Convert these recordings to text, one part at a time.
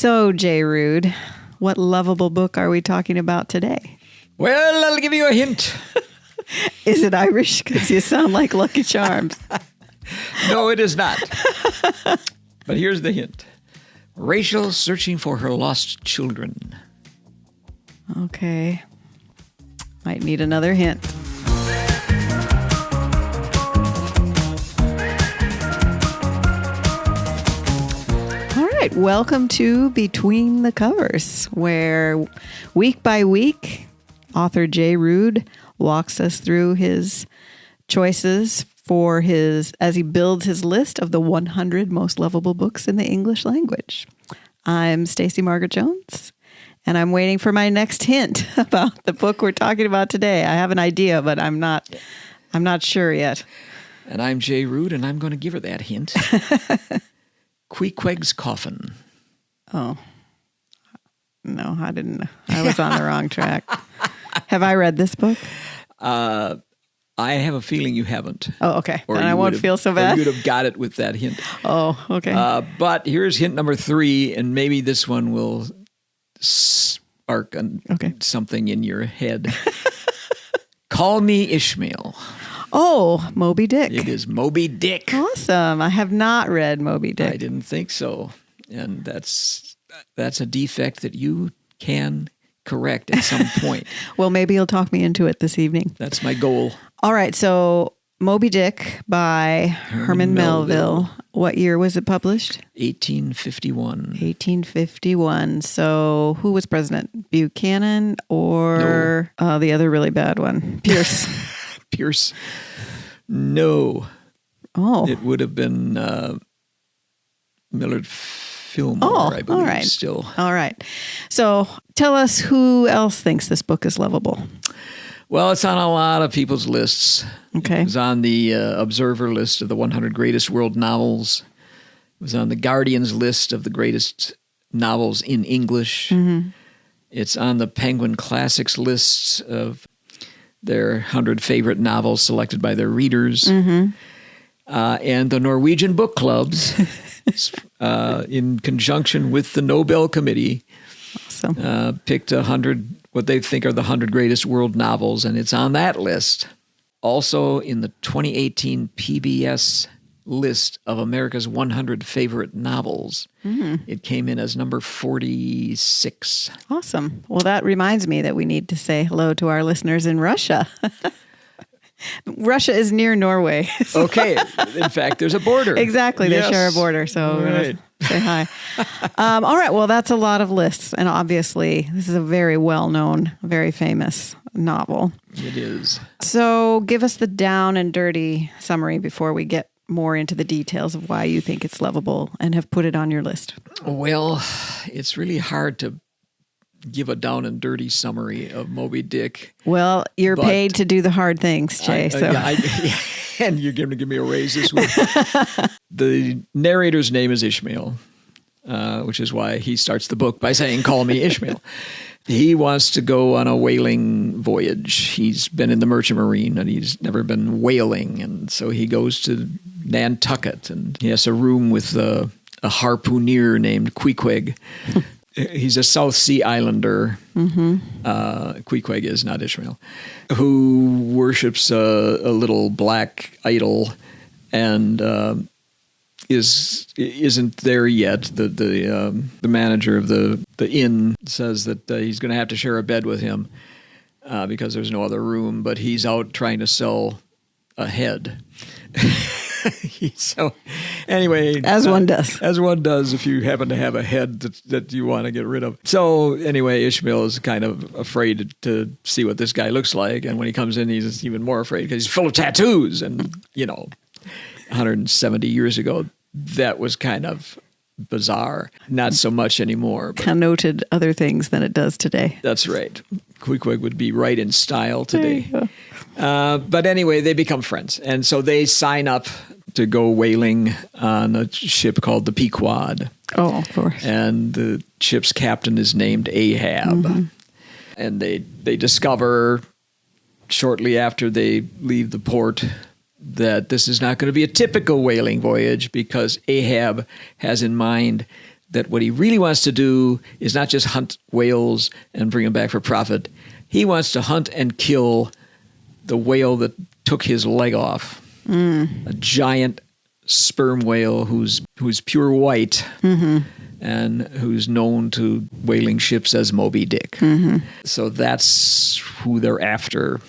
So, Jay Ruud, what lovable book are we talking about today? Well, I'll give you a hint. Is it Irish? Because you sound like Lucky Charms. No, it is not. But here's the hint. Rachel searching for her lost children. Okay. Might need another hint. All right. Welcome to Between the Covers, where week by week, author Jay Ruud walks us through his choices as he builds his list of the 100 most lovable books in the English language. I'm Stacey Margaret Jones, and I'm waiting for my next hint about the book we're talking about today. I have an idea, but I'm not sure yet. And I'm Jay Ruud, and I'm going to give her that hint. Queequeg's Coffin. Oh, no, I didn't. I was on the wrong track. Have I read this book? I have a feeling you haven't. Oh, okay. Then I won't feel so bad. Or you would have got it with that hint. Oh, okay. But here's hint number 3, and maybe this one will spark something in your head. Call Me Ishmael. Oh, Moby Dick. It is Moby Dick. Awesome. I have not read Moby Dick. I didn't think so. And that's a defect that you can correct at some point. Well, maybe you'll talk me into it this evening. That's my goal. All right. So Moby Dick by Herman Melville. What year was it published? 1851. 1851. So who was president? Buchanan or the other really bad one? Pierce. Pierce. No. Oh. It would have been Millard Fillmore, I believe, all right. Still. All right. So tell us who else thinks this book is lovable. Well, it's on a lot of people's lists. Okay. It was on the Observer list of the 100 greatest world novels. It was on the Guardian's list of the greatest novels in English. Mm-hmm. It's on the Penguin Classics lists of their 100 favorite novels selected by their readers. Mm-hmm. And the Norwegian book clubs, in conjunction with the Nobel Committee, awesome. Picked 100, what they think are the 100 greatest world novels, and it's on that list. Also in the 2018 PBS list of America's 100 favorite novels. Mm-hmm. It came in as number 46. Awesome. Well, that reminds me that we need to say hello to our listeners in Russia. Russia is near Norway. Okay. In fact, there's a border. Exactly. They Yes. share a border. So we're going to say hi. All right. Well, that's a lot of lists. And obviously, this is a very well-known, very famous novel. It is. So give us the down and dirty summary before we get more into the details of why you think it's lovable and have put it on your list. Well, it's really hard to give a down and dirty summary of Moby Dick. Well, you're paid to do the hard things, Jay. And you're going to give me a raise this week. The narrator's name is Ishmael, which is why he starts the book by saying, "Call me Ishmael." He wants to go on a whaling voyage. He's been in the Merchant Marine, and he's never been whaling. And so he goes to Nantucket, and he has a room with a harpooner named Queequeg. He's a South Sea Islander. Mm-hmm. Queequeg is, not Ishmael, who worships a little black idol and isn't there yet. The manager of the inn says that he's going to have to share a bed with him because there's no other room, but he's out trying to sell a head. So anyway, as one does if you happen to have a head that you want to get rid of. So anyway, Ishmael is kind of afraid to see what this guy looks like, and when he comes in, he's even more afraid because he's full of tattoos. And 170 years ago, that was kind of bizarre. Not so much anymore. But connoted other things than it does today. That's right. Queequeg would be right in style today. But anyway, they become friends. And so they sign up to go whaling on a ship called the Pequod. Oh, of course. And the ship's captain is named Ahab. Mm-hmm. And they discover shortly after they leave the port that this is not going to be a typical whaling voyage because Ahab has in mind that what he really wants to do is not just hunt whales and bring them back for profit. He wants to hunt and kill the whale that took his leg off. A giant sperm whale who's pure white and who's known to whaling ships as Moby Dick. So that's who they're after.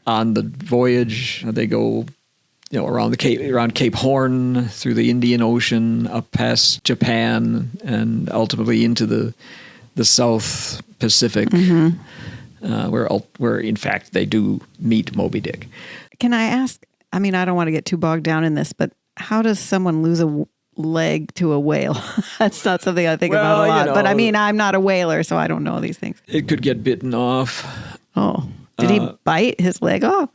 On the voyage, they go around Cape Horn, through the Indian Ocean, up past Japan, and ultimately into the South Pacific, where in fact they do meet Moby Dick. Can I ask? I mean, I don't want to get too bogged down in this, but how does someone lose a leg to a whale? That's not something I think about a lot. But I mean, I'm not a whaler, so I don't know these things. It could get bitten off. Oh, did he bite his leg off?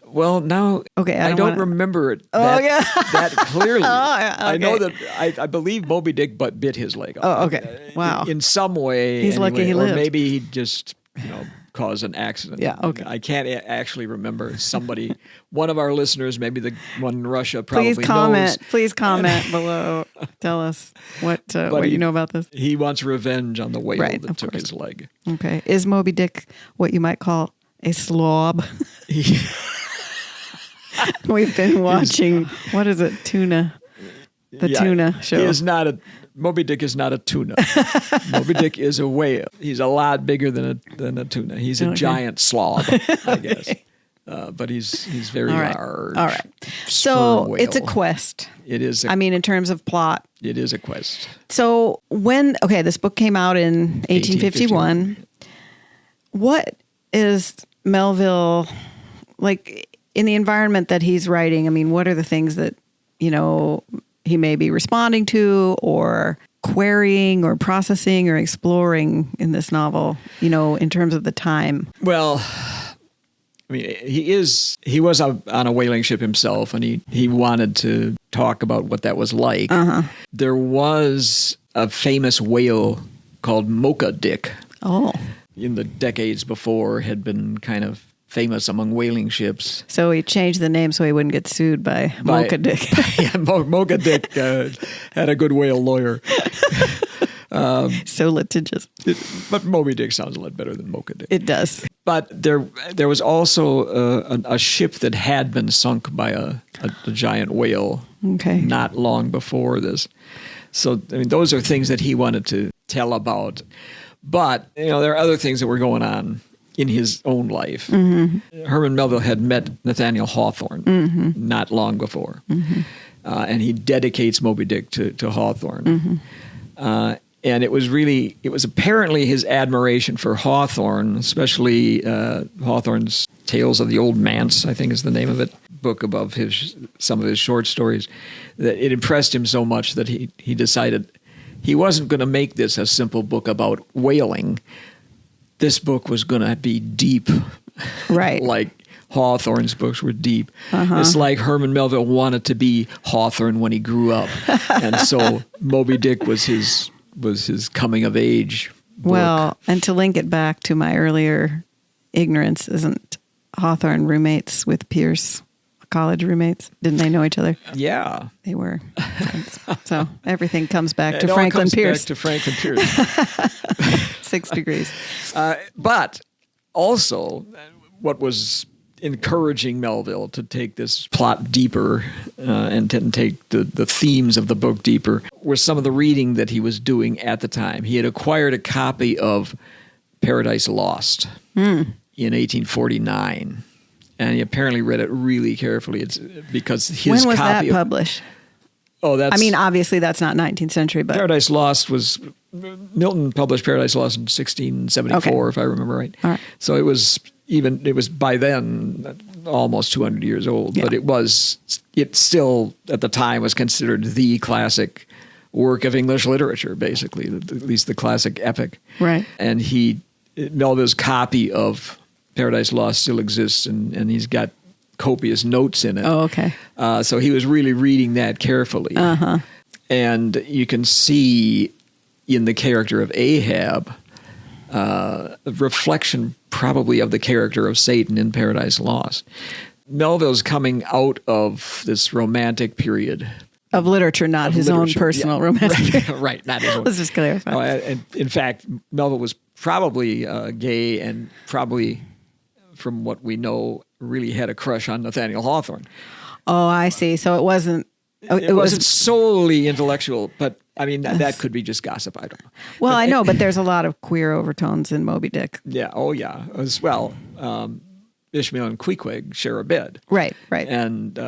Well, now I don't remember it that clearly. Okay. I know that I believe Moby Dick bit his leg off. Oh, okay. Wow. In some way. He's lucky he lived. Or maybe he just, caused an accident. Yeah, okay. I can't actually remember. Somebody, one of our listeners, maybe the one in Russia probably knows. Please comment below. Tell us what you know about this. He wants revenge on the whale that took his leg. Okay. Is Moby Dick what you might call a slob? We've been watching, what is it, tuna? Tuna show. Moby Dick is not a tuna. Moby Dick is a whale. He's a lot bigger than a tuna. He's a giant slob, I guess. But he's very large. All right. So it's a quest. It is. In terms of plot. It is a quest. So this book came out in 1851. What is Melville like in the environment that he's writing? I mean, what are the things that, he may be responding to or querying or processing or exploring in this novel, in terms of the time? Well, he was on a whaling ship himself, and he wanted to talk about what that was like. There was a famous whale called Mocha Dick. Oh. In the decades before, had been kind of famous among whaling ships. So he changed the name so he wouldn't get sued by Mocha Dick. Mocha Dick had a good whale lawyer. So litigious. But Moby Dick sounds a lot better than Mocha Dick. It does. But there was also a ship that had been sunk by a giant whale not long before this. So, those are things that he wanted to tell about. But, there are other things that were going on in his own life. Herman Melville had met Nathaniel Hawthorne not long before. And he dedicates Moby Dick to Hawthorne. And it was apparently his admiration for Hawthorne, especially Hawthorne's Tales of the Old Manse, I think is the name of it, book above some of his short stories, that it impressed him so much that he decided he wasn't going to make this a simple book about whaling. This book was going to be deep, right? Like Hawthorne's books were deep. It's like Herman Melville wanted to be Hawthorne when he grew up, and so Moby Dick was his coming of age book. Well, and to link it back to my earlier ignorance, isn't Hawthorne roommates with Pierce? College roommates? Didn't they know each other? Yeah. They were friends. So everything comes back to Franklin Pierce. Back to Franklin Pierce. 6 degrees. But also, what was encouraging Melville to take this plot deeper and take the themes of the book deeper was some of the reading that he was doing at the time. He had acquired a copy of Paradise Lost in 1849. And he apparently read it really carefully. It's because his When was copy that published? Obviously that's not 19th century, but Paradise Lost was Milton published Paradise Lost in 1674, if I remember right. All right. So it was by then almost 200 years old, but it still at the time was considered the classic work of English literature, basically, at least the classic epic. Right. And Melville's copy of Paradise Lost still exists, and he's got copious notes in it. Oh, okay. So he was really reading that carefully. And you can see in the character of Ahab a reflection probably of the character of Satan in Paradise Lost. Melville's coming out of this romantic period Of literature, not his own personal romantic. Right, not his own. Let's just clarify. And in fact, Melville was probably gay and probably, from what we know, really had a crush on Nathaniel Hawthorne. Oh, I see. So it wasn't... It wasn't solely intellectual, but I mean, that could be just gossip. I don't know. Well, I know, but there's a lot of queer overtones in Moby Dick. Yeah. Oh, yeah. As well, Ishmael and Queequeg share a bed. Right. And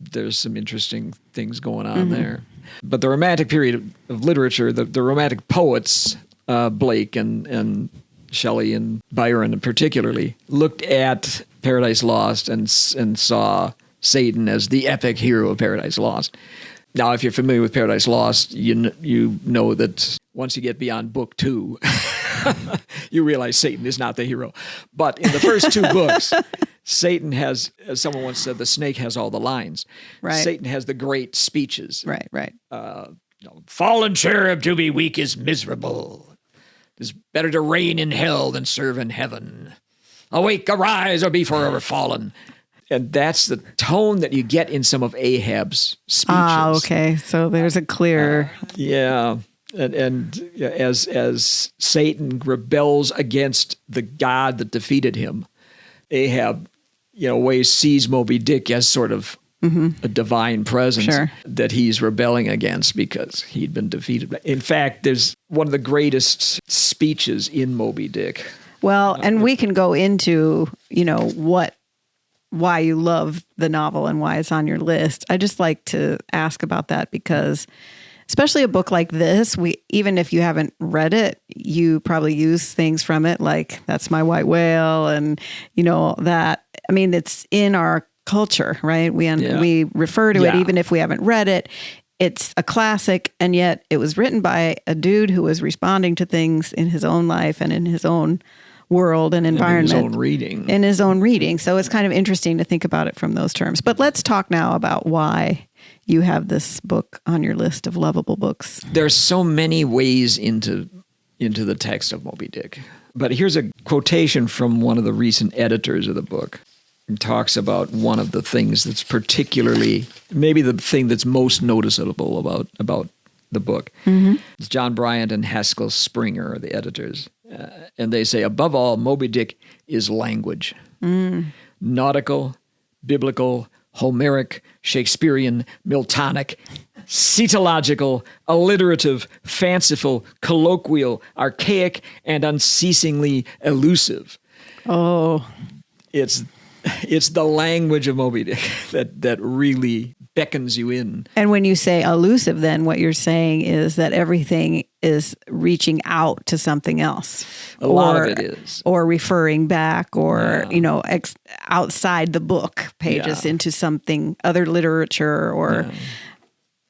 there's some interesting things going on there. But the Romantic period of literature, the Romantic poets, Blake and Shelley and Byron particularly, looked at Paradise Lost and saw Satan as the epic hero of Paradise Lost. Now, if you're familiar with Paradise Lost, you know that once you get beyond book 2, you realize Satan is not the hero. But in the first 2 books, Satan has, as someone once said, the snake has all the lines. Right. Satan has the great speeches. Right. Fallen cherub to be weak is miserable. It is better to reign in hell than serve in heaven. Awake, arise, or be forever fallen. And that's the tone that you get in some of Ahab's speeches. Ah, okay. So there's a clear... Yeah. And as Satan rebels against the God that defeated him, Ahab, sees Moby Dick as sort of a divine presence that he's rebelling against because he'd been defeated. In fact, there's one of the greatest speeches in Moby Dick. Well, and we can go into, why you love the novel and why it's on your list. I just like to ask about that because especially a book like this, even if you haven't read it, you probably use things from it like That's My White Whale and that. I mean, it's in our culture, right? We refer to it even if we haven't read it. It's a classic, and yet it was written by a dude who was responding to things in his own life and in his own world and environment. In his own reading. So it's kind of interesting to think about it from those terms. But let's talk now about why you have this book on your list of lovable books. There's so many ways into the text of Moby Dick. But here's a quotation from one of the recent editors of the book. He talks about one of the things that's particularly, maybe the thing that's most noticeable about the book. It's John Bryant and Haskell Springer, the editors. And they say, above all, Moby Dick is language. Nautical, biblical, Homeric, Shakespearean, Miltonic, cetological, alliterative, fanciful, colloquial, archaic, and unceasingly elusive. Oh. It's the language of Moby Dick that really beckons you in. And when you say elusive, then what you're saying is that everything is reaching out to something else. A lot of it is. Or referring back or, outside the book pages into something, other literature or...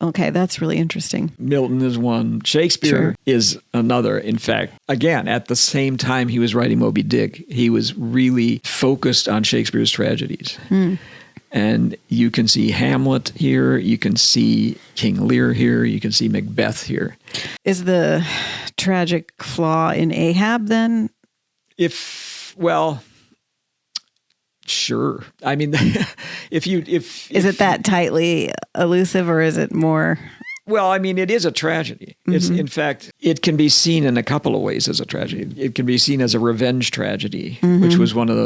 Okay, that's really interesting. Milton is one. Shakespeare is another. In fact, again, at the same time he was writing Moby Dick, he was really focused on Shakespeare's tragedies. And you can see Hamlet here, you can see King Lear here, you can see Macbeth here. Is the tragic flaw in Ahab then? Sure. I mean, is it that tightly elusive, or is it more? Well, I mean, it is a tragedy. It's, in fact, it can be seen in a couple of ways as a tragedy. It can be seen as a revenge tragedy, which was one of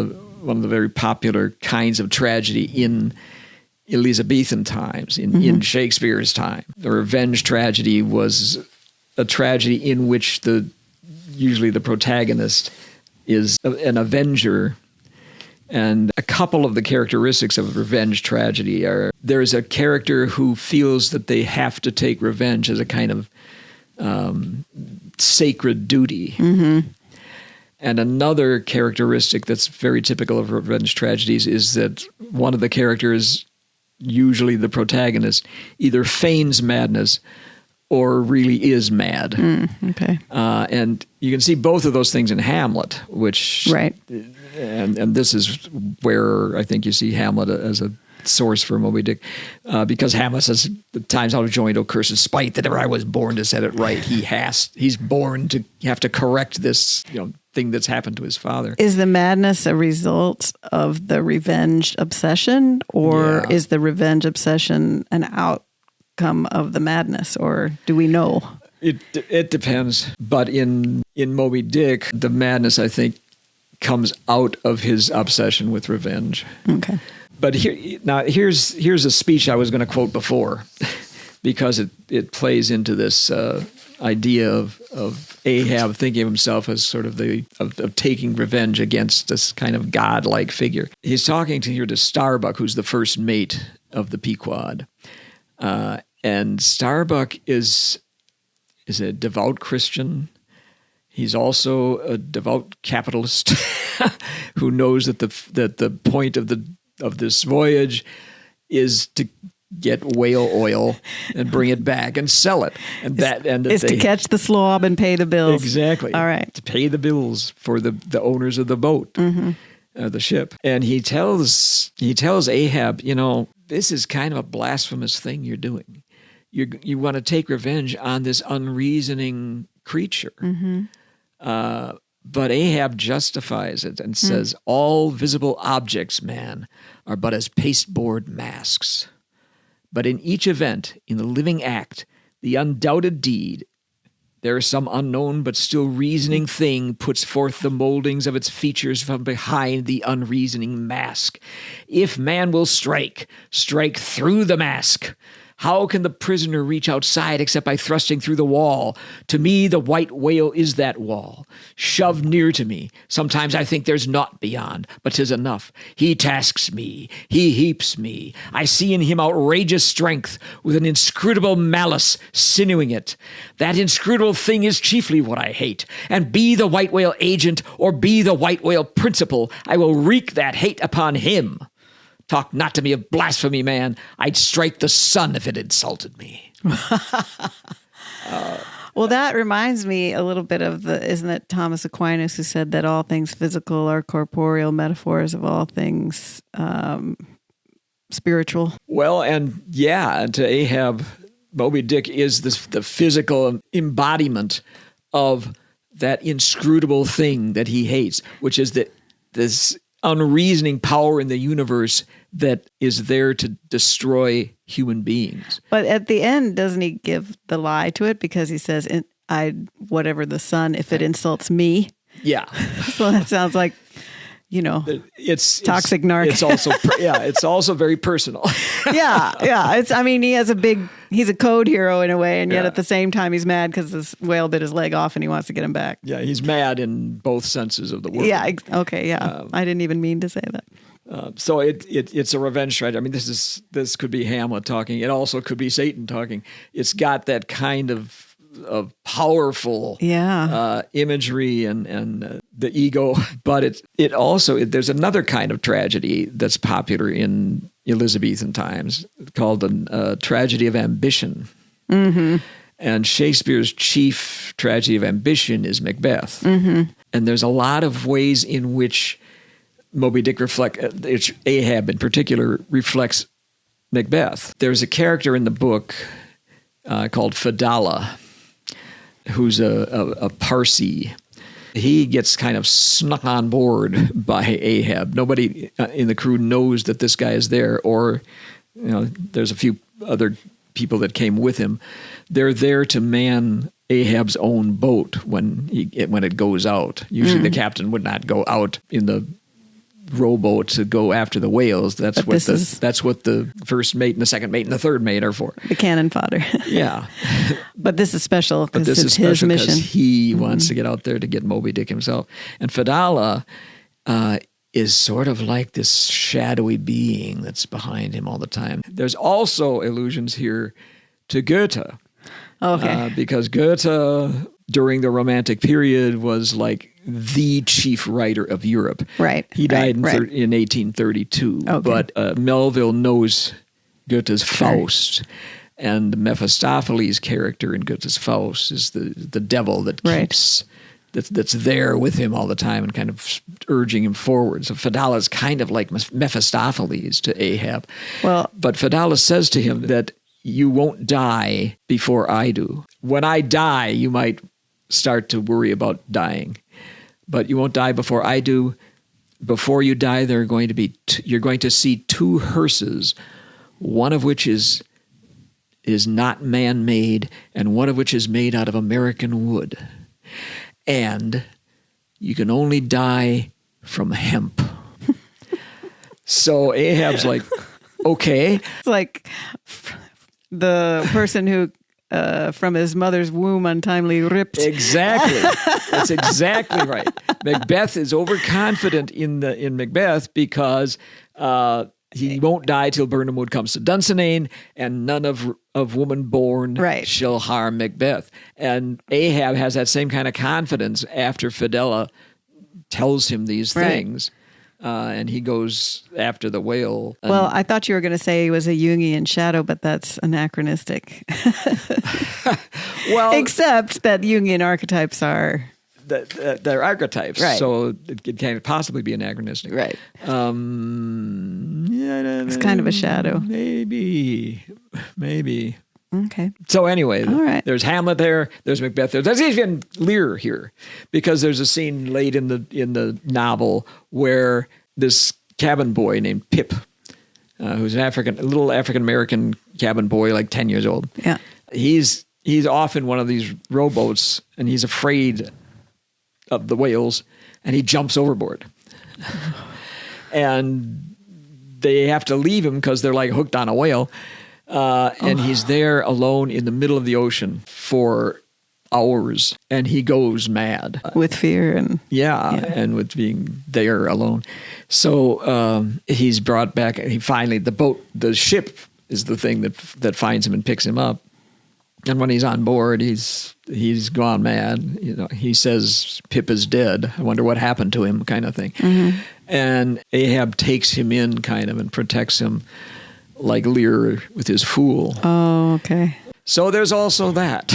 the very popular kinds of tragedy in Elizabethan times, in Shakespeare's time. The revenge tragedy was a tragedy in which usually the protagonist is an avenger. And a couple of the characteristics of revenge tragedy are there's a character who feels that they have to take revenge as a kind of sacred duty. And another characteristic that's very typical of revenge tragedies is that one of the characters, usually the protagonist, either feigns madness or really is mad. And you can see both of those things in Hamlet, which... Right. And this is where I think you see Hamlet as a source for Moby Dick, because Hamlet says, "The times out of joint, O curses spite, that ever I was born to set it right." He's born to have to correct this thing that's happened to his father. Is the madness a result of the revenge obsession, or is the revenge obsession an outcome of the madness, or do we know? It depends. But in Moby Dick, the madness, I think, comes out of his obsession with revenge. Okay. But here's a speech I was going to quote before, because it plays into this idea of Ahab thinking of himself as sort of of taking revenge against this kind of godlike figure. He's talking to Starbuck, who's the first mate of the Pequod, and Starbuck is a devout Christian. He's also a devout capitalist who knows that the point of this voyage is to get whale oil and bring it back and sell it, and to catch the slob and pay the bills. Exactly. All right. To pay the bills for the owners of the boat, the ship. And he tells Ahab, this is kind of a blasphemous thing you're doing. You want to take revenge on this unreasoning creature. But Ahab justifies it and says, all visible objects, man, are but as pasteboard masks. But in each event, in the living act, the undoubted deed, there is some unknown but still reasoning thing puts forth the moldings of its features from behind the unreasoning mask. If man will strike through the mask. How can the prisoner reach outside except by thrusting through the wall? To me, the white whale is that wall, shoved near to me. Sometimes I think there's naught beyond, but 'tis enough. He tasks me, he heaps me. I see in him outrageous strength, with an inscrutable malice sinewing it. That inscrutable thing is chiefly what I hate. And be the white whale agent, or be the white whale principal, I will wreak that hate upon him. Talk not to me of blasphemy, man. I'd strike the sun if it insulted me. Well, that reminds me a little bit of isn't it Thomas Aquinas who said that all things physical are corporeal metaphors of all things spiritual? Well, and to Ahab, Moby Dick is the physical embodiment of that inscrutable thing that he hates, which is this unreasoning power in the universe that is there to destroy human beings. But at the end, doesn't he give the lie to it? Because he says, whatever the sun, if it insults me. Yeah. So that sounds like, it's toxic narc. It's also, it's also very personal. Yeah. He's a code hero in a way, and yet at the same time he's mad because this whale bit his leg off and he wants to get him back. Yeah, he's mad in both senses of the word. Yeah, okay, yeah. I didn't even mean to say that. So it's a revenge strategy. I mean, this could be Hamlet talking. It also could be Satan talking. It's got that kind of powerful imagery and the ego, but it also there's another kind of tragedy that's popular in Elizabethan times called the tragedy of ambition. Mm-hmm. And Shakespeare's chief tragedy of ambition is Macbeth. Mm-hmm. And there's a lot of ways in which Moby Dick Ahab in particular reflects Macbeth. There's a character in the book called Fedallah, who's a Parsi. He gets kind of snuck on board by Ahab. Nobody in the crew knows that this guy is there, or there's a few other people that came with him. They're there to man Ahab's own boat when it goes out. Usually the captain would not go out in the rowboat to go after the whales. That's what the first mate and the second mate and the third mate are for. The cannon fodder. Yeah. But this is special because it's his mission. He wants to get out there to get Moby Dick himself. And Fedallah is sort of like this shadowy being that's behind him all the time. There's also allusions here to Goethe. Okay. Because Goethe, during the Romantic period, was like the chief writer of Europe. Right. He died in 1832. Okay. But Melville knows Goethe's Faust. And Mephistopheles' character in Goethe's Faust is the devil that keeps... That's there with him all the time and kind of urging him forward. So Fedallah is kind of like Mephistopheles to Ahab. But Fedallah says to him that you won't die before I do. When I die, you might start to worry about dying, but you won't die before I do. Before you die, there are going to be you're going to see two hearses, one of which is is not man-made, and one of which is made out of American wood. And you can only die from hemp. So Ahab's like, okay. It's like the person who from his mother's womb untimely ripped. Exactly. That's exactly right. Macbeth is overconfident in Macbeth because he won't die till Birnam Wood comes to Dunsinane, and none of woman born shall harm Macbeth. And Ahab has that same kind of confidence after Fidela tells him these things. And he goes after the whale. Well, I thought you were going to say he was a Jungian shadow, but that's anachronistic. Well, except that Jungian archetypes are... They're archetypes, so it can't possibly be anachronistic. Right. It's kind of a shadow. Maybe. Okay. So anyway, all right. There's Hamlet there. There's Macbeth there. There's even Lear here, because there's a scene late in the novel where this cabin boy named Pip, who's a little African American cabin boy, like 10 years old. Yeah. He's off in one of these rowboats, and he's afraid of the whales, and he jumps overboard. And they have to leave him because they're like hooked on a whale. And he's there alone in the middle of the ocean for hours, and he goes mad with fear and and with being there alone. So he's brought back. He finally, the ship is the thing that finds him and picks him up. And when he's on board, he's gone mad. He says Pip is dead. I wonder what happened to him, kind of thing. Mm-hmm. And Ahab takes him in, kind of, and protects him, like Lear with his fool. Oh, okay. So there's also that.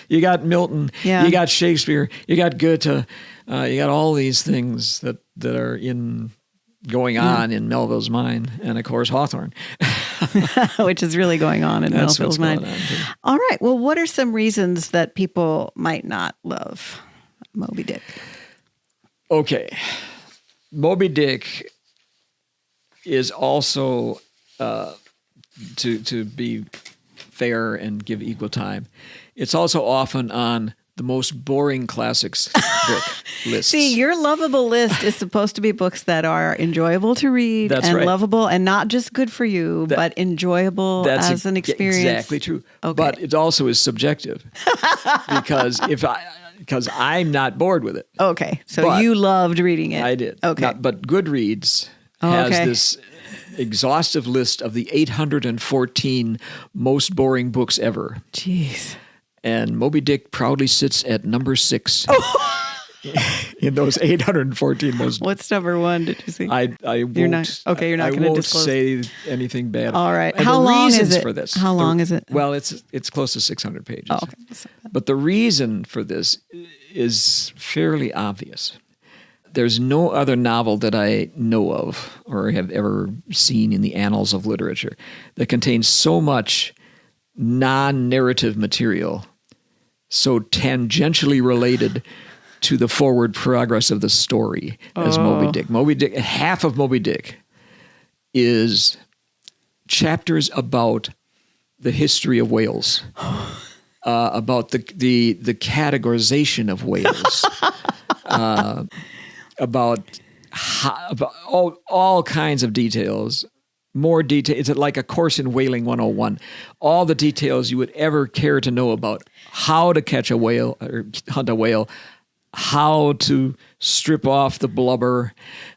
You got Milton, you got Shakespeare, you got Goethe, you got all these things that are going on in Melville's mind, and of course Hawthorne. Which is really going on in That's Melville's mind. All right. Well, what are some reasons that people might not love Moby Dick? Okay. Moby Dick is also... to be fair and give equal time, it's also often on the most boring classics book lists. See, your lovable list is supposed to be books that are enjoyable to read lovable, and not just good for you, but enjoyable as an experience. Exactly true. Okay. But it also is subjective because I'm not bored with it. Okay, so you loved reading it. I did. Okay, but Goodreads has this exhaustive list of the 814 most boring books ever. Jeez. And Moby Dick proudly sits at number 6 in those 814 most. What's number 1? Did you see? I won't. You're not going to disclose. Say anything bad. All right. And how long is it? For this, how long is it? Well, it's close to 600 pages. Oh, okay. But the reason for this is fairly obvious. There's no other novel that I know of or have ever seen in the annals of literature that contains so much non-narrative material, so tangentially related to the forward progress of the story as Moby Dick. Moby Dick, half of Moby Dick is chapters about the history of whales, about the categorization of whales, about all kinds of details. More detail. It's like a course in whaling 101. All the details you would ever care to know about how to catch a whale or hunt a whale, how to strip off the blubber,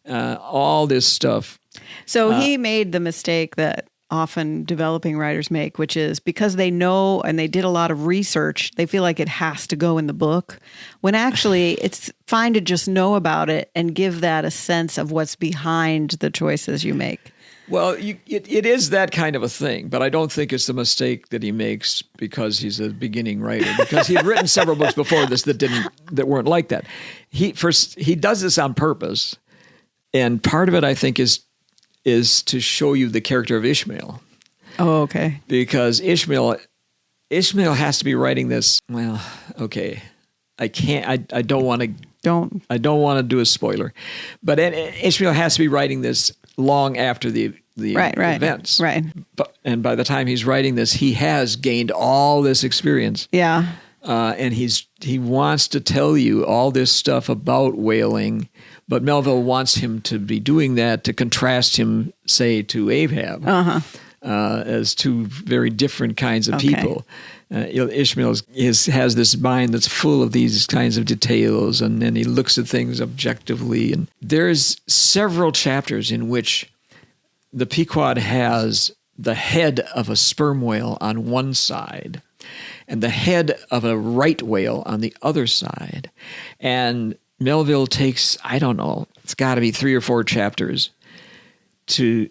all this stuff. So he made the mistake that often developing writers make, which is because they know and they did a lot of research, they feel like it has to go in the book, when actually it's fine to just know about it and give that a sense of what's behind the choices you make. Well, it is that kind of a thing, but I don't think it's the mistake that he makes because he's a beginning writer. Because he had written several books before this that weren't like that. He does this on purpose, and part of it I think is to show you the character of Ishmael. Oh, okay. Because Ishmael has to be writing this. Well, okay, I can't. I don't want to. I don't want to do a spoiler, but Ishmael has to be writing this long after the the right. events. Right. And by the time he's writing this, he has gained all this experience. Yeah. And he wants to tell you all this stuff about whaling, but Melville wants him to be doing that to contrast him, say, to Ahab, as two very different kinds of people. Ishmael has this mind that's full of these kinds of details, and then he looks at things objectively. And there's several chapters in which the Pequod has the head of a sperm whale on one side and the head of a right whale on the other side. And Melville takes, I don't know, it's got to be 3 or 4 chapters to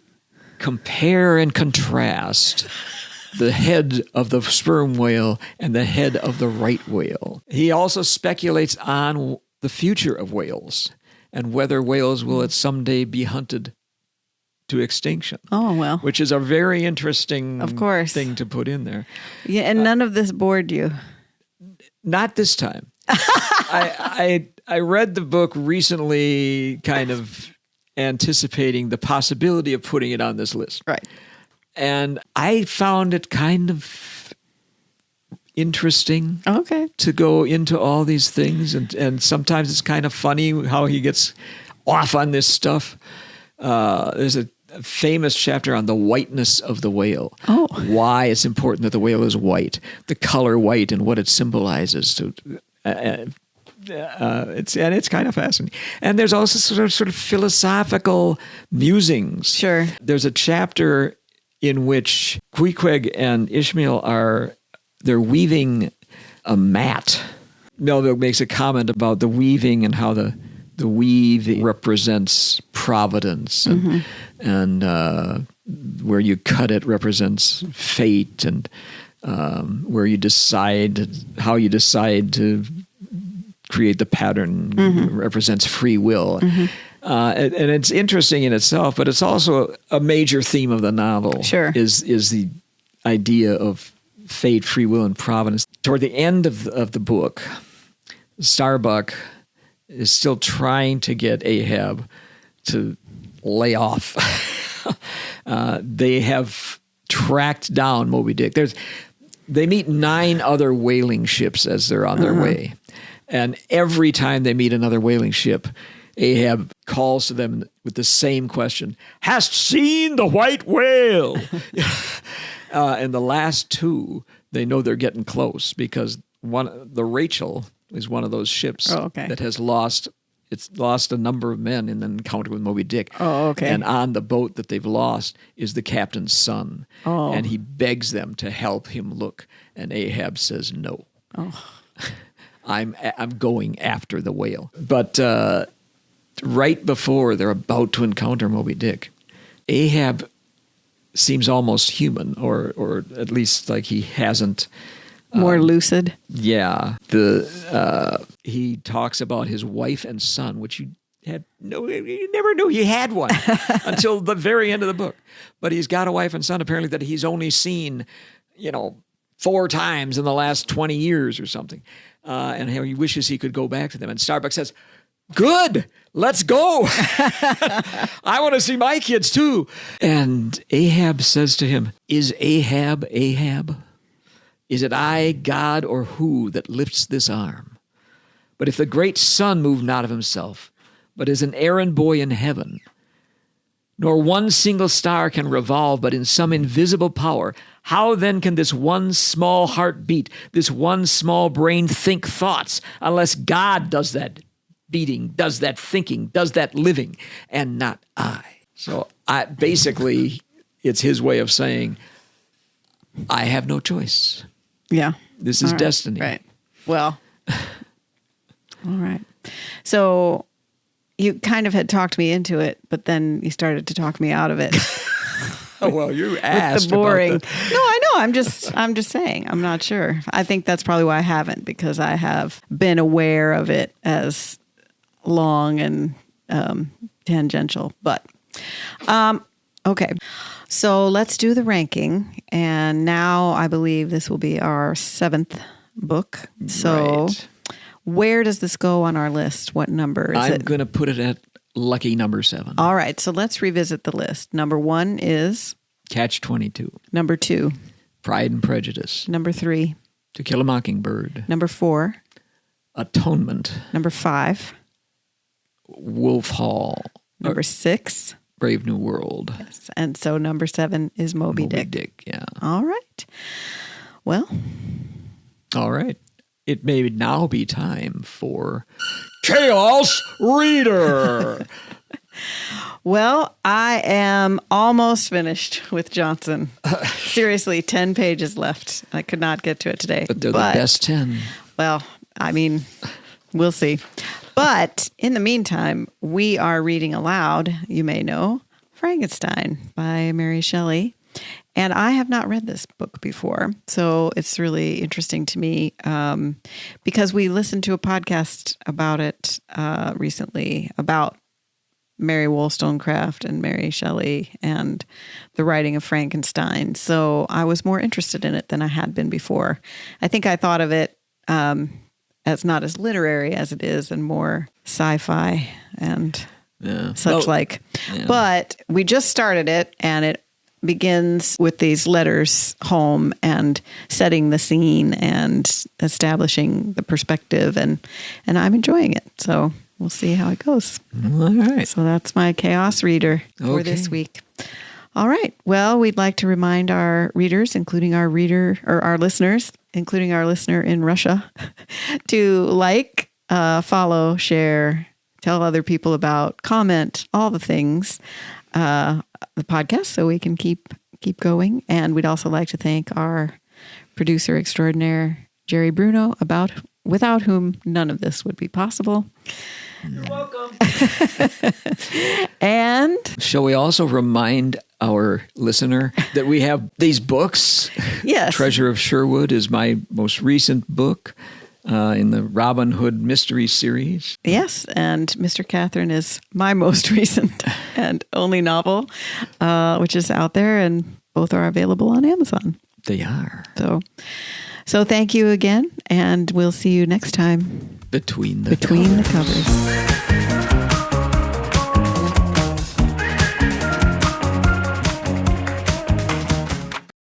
compare and contrast the head of the sperm whale and the head of the right whale. He also speculates on the future of whales and whether whales will at someday be hunted to extinction. Oh, well. Which is a very interesting of course. Thing to put in there. Yeah, and none of this bored you? Not this time. I read the book recently, kind of anticipating the possibility of putting it on this list. Right. And I found it kind of interesting to go into all these things. And sometimes it's kind of funny how he gets off on this stuff. There's a famous chapter on the whiteness of the whale. Oh. Why it's important that the whale is white, the color white and what it symbolizes. It's kind of fascinating. And there's also sort of philosophical musings. Sure. There's a chapter in which Queequeg and Ishmael they're weaving a mat. Melville makes a comment about the weaving and how the weave represents providence and where you cut it represents fate, and where you decide, how you decide to create the pattern represents free will. And it's interesting in itself, but it's also a major theme of the novel. Sure. Is the idea of fate, free will, and providence. Toward the end of the book, Starbuck is still trying to get Ahab to lay off. They have tracked down Moby Dick. They meet 9 other whaling ships as they're on their way. And every time they meet another whaling ship, Ahab calls to them with the same question, "Hast seen the white whale?" And the last 2, they know they're getting close because the Rachel is one of those ships that has lost a number of men in an encounter with Moby Dick. Oh, okay. And on the boat that they've lost is the captain's son. Oh. And he begs them to help him look. And Ahab says no. Oh. I'm going after the whale. But right before they're about to encounter Moby Dick, Ahab seems almost human, or at least like he hasn't... More lucid. Yeah. He talks about his wife and son, which you never knew he had one until the very end of the book. But he's got a wife and son apparently that he's only seen, 4 times in the last 20 years or something. And how he wishes he could go back to them. And Starbuck says, "Good, let's go. I want to see my kids too." And Ahab says to him, "Is Ahab Ahab? Is it I, God, or who, that lifts this arm? But if the great sun move not of himself, but is an errand boy in heaven, nor one single star can revolve but in some invisible power, how then can this one small heart beat, this one small brain think thoughts, unless God does that beating, does that thinking, does that living, and not I?" So basically, it's his way of saying, I have no choice. Yeah. This is destiny. Right. Well, all right. So you kind of had talked me into it, but then you started to talk me out of it. Oh, well, you asked with the boring. about No, I know. I'm just saying. I'm not sure. I think that's probably why I haven't, because I have been aware of it as long and tangential. But okay. So let's do the ranking. And now I believe this will be our 7th book. So where does this go on our list? What number is it? I'm going to put it at lucky number 7. All right, so let's revisit the list. Number 1 is? Catch-22. Number 2? Pride and Prejudice. Number 3? To Kill a Mockingbird. Number 4? Atonement. Number 5? Wolf Hall. Number 6? Brave New World. Yes. And so number 7 is Moby Dick. Moby Dick, yeah. All right. Well. All right. It may now be time for Chaos Reader. Well, I am almost finished with Johnson. Seriously, 10 pages left. I could not get to it today. But they're the best 10. Well, I mean, we'll see. But in the meantime, we are reading aloud, you may know, Frankenstein by Mary Shelley. And I have not read this book before. So it's really interesting to me because we listened to a podcast about it recently, about Mary Wollstonecraft and Mary Shelley and the writing of Frankenstein. So I was more interested in it than I had been before. I think I thought of it as not as literary as it is and more sci-fi and such like. Yeah. But we just started it, and it begins with these letters home and setting the scene and establishing the perspective, and I'm enjoying it. So we'll see how it goes. All right. So that's my chaos reader for this week. All right. Well, we'd like to remind our readers, including our listeners, including our listener in Russia, to like, follow, share, tell other people about, comment, all the things, the podcast, so we can keep going. And we'd also like to thank our producer extraordinaire, Jerry Bruno, without whom none of this would be possible. You're welcome. And shall we also remind our listener that we have these books? Yes. Treasure of Sherwood is my most recent book in the Robin Hood Mysteries series. Yes, and Mr. Catherine is my most recent and only novel, which is out there, and both are available on Amazon. They are. So thank you again, and we'll see you next time. Between the covers.